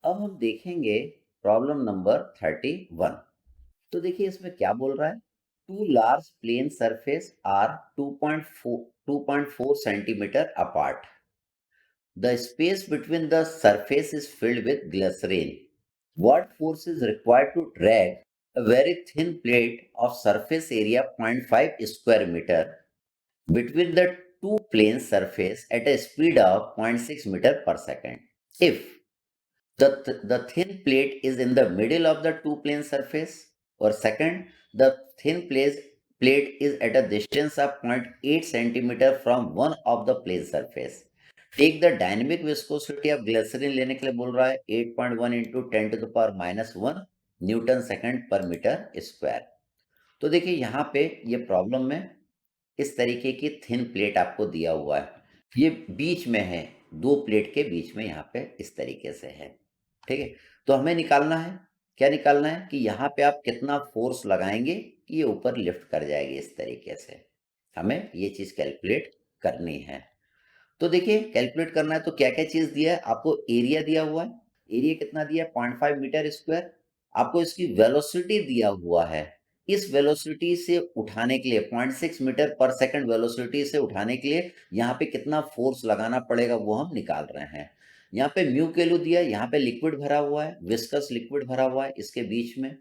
अब हम देखेंगे प्रॉब्लम नंबर 31। तो देखिए इसमें क्या बोल रहा है। Two large plane surface are 2.4 centimetre apart. The space between the surface is filled with glycerine. What force is required to drag a very thin plate of surface area 0.5 square meter between the two plane surface at a speed of 0.6 meter per second? If the thin plate is in the middle of the two plane surface, or second, the thin plate is at a distance of 0.8 centimeter from one of the plane surface. Take the dynamic viscosity of glycerine लेने के लिए बोल रहा है 8.1 into 10⁻⁻1 newton second per metre square. तो देखिए यहाँ पे ये प्रॉब्लम में इस तरीके की थिन प्लेट आपको दिया हुआ है, ये बीच में है, दो प्लेट के बीच में यहाँ पे इस तरीके से है। ठीक है, तो हमें निकालना है, क्या निकालना है कि यहाँ पे आप कितना फोर्स लगाएंगे कि ये ऊपर लिफ्ट कर जाएगी। इस तरीके से हमें ये चीज कैलकुलेट करनी है। तो देखिए कैलकुलेट करना है तो क्या क्या चीज दिया है आपको। एरिया दिया हुआ है, एरिया कितना दिया है 0.5 मीटर स्क्वायर। आपको इसकी वेलोसिटी दिया हुआ है, इस वेलोसिटी से उठाने के लिए 0.6 मीटर पर सेकंड वेलोसिटी से उठाने के लिए यहाँ पे कितना फोर्स लगाना पड़ेगा वो हम निकाल रहे हैं। यहाँ पे म्यू के वैल्यू दिया, यहाँ पे लिक्विड भरा हुआ है, विस्कस लिक्विड भरा हुआ है इसके बीच में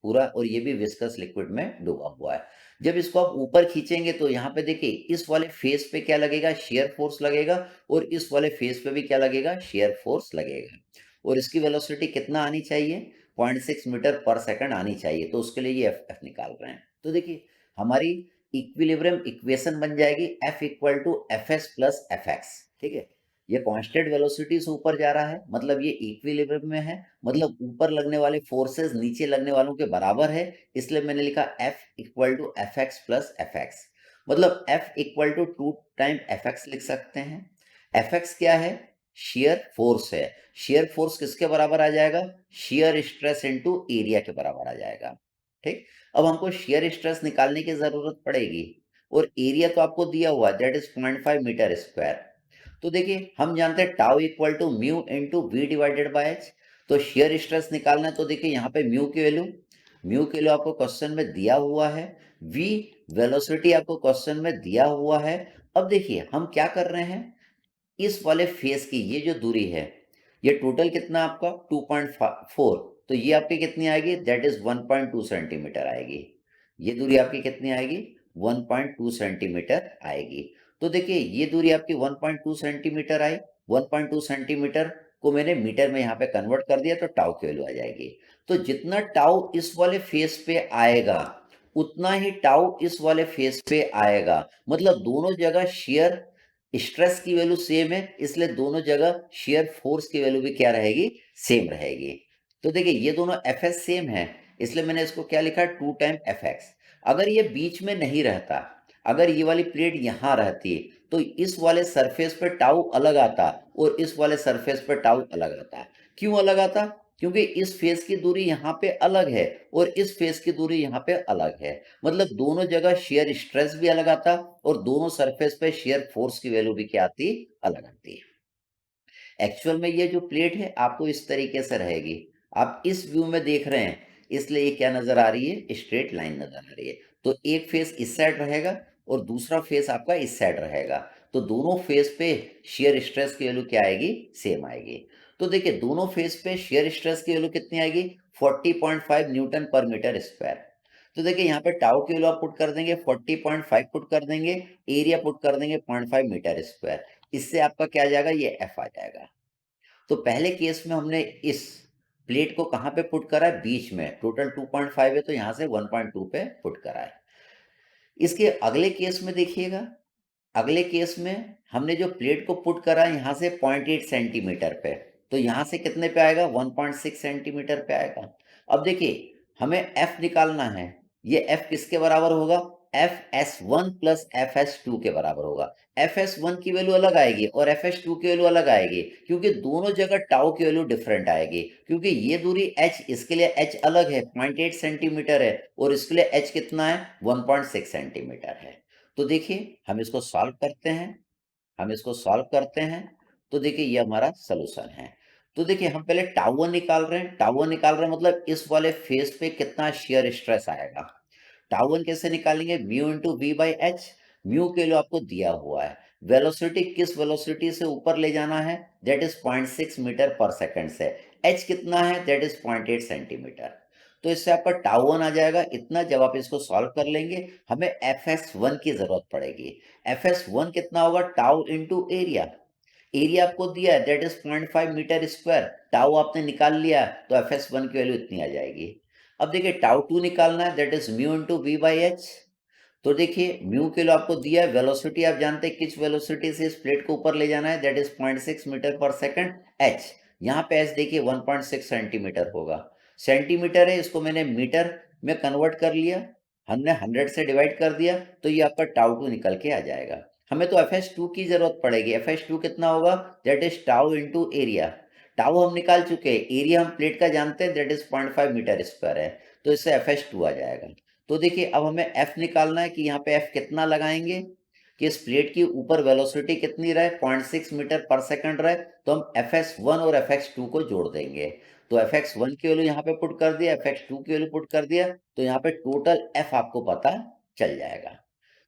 पूरा, और ये भी विस्कस लिक्विड में डूबा हुआ है। जब इसको आप ऊपर खींचेंगे तो यहाँ पे देखिए इस वाले फेस पे क्या लगेगा, शेयर फोर्स लगेगा, और इस वाले फेस पे भी क्या लगेगा, शेयर फोर्स लगेगा। और इसकी वेलोसिटी कितना आनी चाहिए, 0.6 मीटर पर सेकंड आनी चाहिए। तो उसके लिए ये एफ निकाल रहे हैं। तो देखिए हमारी इक्विलिब्रियम इक्वेशन बन जाएगी F equal to F S plus F X. ठीक है, ये कांस्टेंट वेलोसिटी से ऊपर जा रहा है, मतलब ये इक्विलिब्रियम में है, मतलब ऊपर लगने वाले फोर्सेस नीचे लगने वालों के बराबर है। इसलिए मैंने लिखा F equal to F X plus F X, मतलब F equal to 2 time F X लिख सकते हैं। एफ एक्स क्या है, शेयर फोर्स है। शेयर फोर्स किसके बराबर आ जाएगा, शेयर स्ट्रेस इनटू एरिया के बराबर आ जाएगा। ठीक, अब हमको शेयर स्ट्रेस निकालने की जरूरत पड़ेगी, और एरिया तो आपको दिया हुआ दैट इज 0.5 मीटर स्क्वायर। तो देखिए हम जानते हैं tau equal to mu into V divided by H. तो शेयर स्ट्रेस निकालना है तो देखिए यहाँ पे म्यू की वैल्यू आपको क्वेश्चन में दिया हुआ है, वी वेलोसिटी आपको क्वेश्चन में दिया हुआ है। अब देखिए हम क्या कर रहे हैं, इस वाले फेस की ये जो दूरी है, ये टोटल कितना आपका 2.4, तो ये आपकी कितनी आएगी, दैट इज 1.2 सेंटीमीटर आएगी। ये दूरी आपकी कितनी आएगी, 1.2 सेंटीमीटर आएगी। तो देखिए ये दूरी आपकी 1.2 सेंटीमीटर आई, 1.2 सेंटीमीटर को मैंने मीटर में यहाँ पे कन्वर्ट कर दिया तो टाउ की वैल्यू आ जाएगी। तो जितना टाउ इस वाले फेस पे आएगा उतना ही टाउ इस वाले फेस पे आएगा, मतलब दोनों जगह शेयर स्ट्रेस की वैल्यू सेम है, इसलिए दोनों जगह शेयर फोर्स की वैल्यू भी क्या रहेगी, सेम रहेगी। तो देखिए ये दोनों एफ एस सेम है, इसलिए मैंने इसको क्या लिखा, 2 टाइम एफ एक्स। अगर ये बीच में नहीं रहता, अगर ये वाली प्लेट यहां रहती तो इस वाले सरफेस पे टाउ अलग आता और इस वाले सरफेस पे टाउ अलग आता। क्यों अलग आता, क्योंकि इस फेस की दूरी यहाँ पे अलग है और इस फेस की दूरी यहाँ पे अलग है, मतलब दोनों जगह शेयर स्ट्रेस भी अलग आता और दोनों सरफेस पे शेयर फोर्स की वैल्यू भी क्या आती, अलग आती है। एक्चुअल में ये जो प्लेट है आपको इस तरीके से रहेगी, आप इस व्यू में देख रहे हैं इसलिए ये क्या नजर आ रही है, स्ट्रेट लाइन नजर आ रही है। तो एक फेस इस साइड रहेगा और दूसरा फेस आपका इस साइड रहेगा, तो दोनों फेस पे शेयर स्ट्रेस की वैल्यू क्या आएगी, सेम आएगी। तो देखिए दोनों फेस पे शेयर स्ट्रेस की वैल्यू कितनी आएगी, 40.5 न्यूटन पर मीटर स्क्वायर। तो देखिए यहाँ पे टाउ की वैल्यू आप पुट कर देंगे 40.5 पुट कर देंगे, एरिया पुट कर देंगे 0.5 मीटर स्क्वायर, इससे आपका क्या आ जाएगा, ये एफ आ जाएगा। तो पहले केस में हमने इस प्लेट को कहाँ पे पुट करा है, बीच में, टोटल 2.5 है तो यहाँ से 1.2 पे पुट करा है। इसके अगले केस में देखिएगा, अगले केस में हमने जो प्लेट को पुट करा है यहाँ से 0.8 सेंटीमीटर पे, तो यहाँ से कितने पे आएगा, 1.6 सेंटीमीटर पे आएगा। अब देखिए हमें एफ निकालना है, ये एफ किसके बराबर होगा, F S one plus F S two के बराबर होगा। एफ एस वन की वैल्यू अलग आएगी और एफ एस टू की वैल्यू अलग आएगी, क्योंकि दोनों जगह टाउ की वैल्यू डिफरेंट आएगी, क्योंकि ये दूरी एच, इसके लिए एच अलग है 0.8 सेंटीमीटर है और इसके लिए एच कितना है, 1.6 सेंटीमीटर है। तो देखिए हम इसको सॉल्व करते हैं, हम इसको सॉल्व करते हैं, तो देखिए ये हमारा सॉल्यूशन है। तो देखिए हम पहले टाउ वन निकाल रहे हैं, टाउ वन निकाल रहे हैं मतलब इस वाले फेस पे कितना shear स्ट्रेस आएगा। टाउ वन कैसे निकालेंगे, mu into V by H. Mu के लिए आपको दिया हुआ है, वेलोसिटी किस वेलोसिटी से ऊपर ले जाना है, दैट इज 0.6 मीटर पर सेकंड से, एच कितना है, दैट इज 0.8 सेंटीमीटर। तो इससे आपका टाउ वन आ जाएगा इतना। जब आप इसको सॉल्व कर लेंगे हमें एफ एस वन की जरूरत पड़ेगी। एफ एस वन कितना होगा, टाउ इंटू एरिया। एरिया आपको दिया है that is 0.5 metre square, tau आपने निकाल लिया तो एफ एस वन की वैल्यू इतनी आ जाएगी। अब देखिए टाउ टू निकालना है, that is mu into V by H. तो देखिए म्यू के लिए आपको दिया है, वेलोसिटी आप जानते हैं किस वेलोसिटी से इस प्लेट को ऊपर ले जाना है, दैट इज 0.6 मीटर पर सेकंड। एच यहाँ पे एच देखिए 1.6 सेंटीमीटर होगा, सेंटीमीटर है, इसको मैंने मीटर में कन्वर्ट कर लिया, हमने 100 से डिवाइड कर दिया, तो ये आपका टाउ टू निकल के आ जाएगा। हमें तो एफ एस टू की जरूरत पड़ेगी, एफ एस टू कितना होगा, that is tau into area. Tau हम निकाल चुके हैं, एरिया हम प्लेट का जानते हैं दैट इज 0.5 मीटर स्क्वायर है, तो इससे एफ एस टू आ जाएगा। तो देखिए अब हमें एफ निकालना है कि यहाँ पे एफ कितना लगाएंगे कि इस प्लेट की ऊपर वेलोसिटी कितनी रहे, 0.6 मीटर पर सेकंड रहे, तो हम एफ एक्स वन और एफ एक्स टू को जोड़ देंगे। तो एफ एक्स वन की वैल्यू यहाँ पे पुट कर दिया, एफ एक्स टू की वैल्यू पुट कर दिया, तो यहाँ पे टोटल एफ आपको पता चल जाएगा।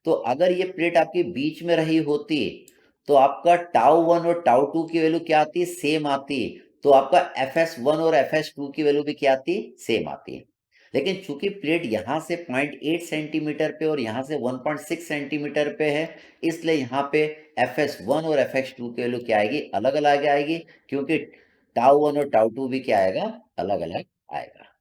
तो अगर ये प्लेट आपकी बीच में रही होती तो आपका टाउ वन और टाउ टू की वैल्यू क्या आती, सेम आती, तो आपका एफ एस वन और एफ एस टू की वैल्यू भी क्या आती, सेम आती। लेकिन चूंकि प्लेट यहाँ से 0.8 सेंटीमीटर पे और यहाँ से 1.6 सेंटीमीटर पे है, इसलिए यहाँ पे एफ एस वन और एफ एक्स टू की वैल्यू क्या आएगी, अलग अलग आएगी, क्योंकि टाउ वन और टाउ टू भी क्या आएगा, अलग अलग आएगा।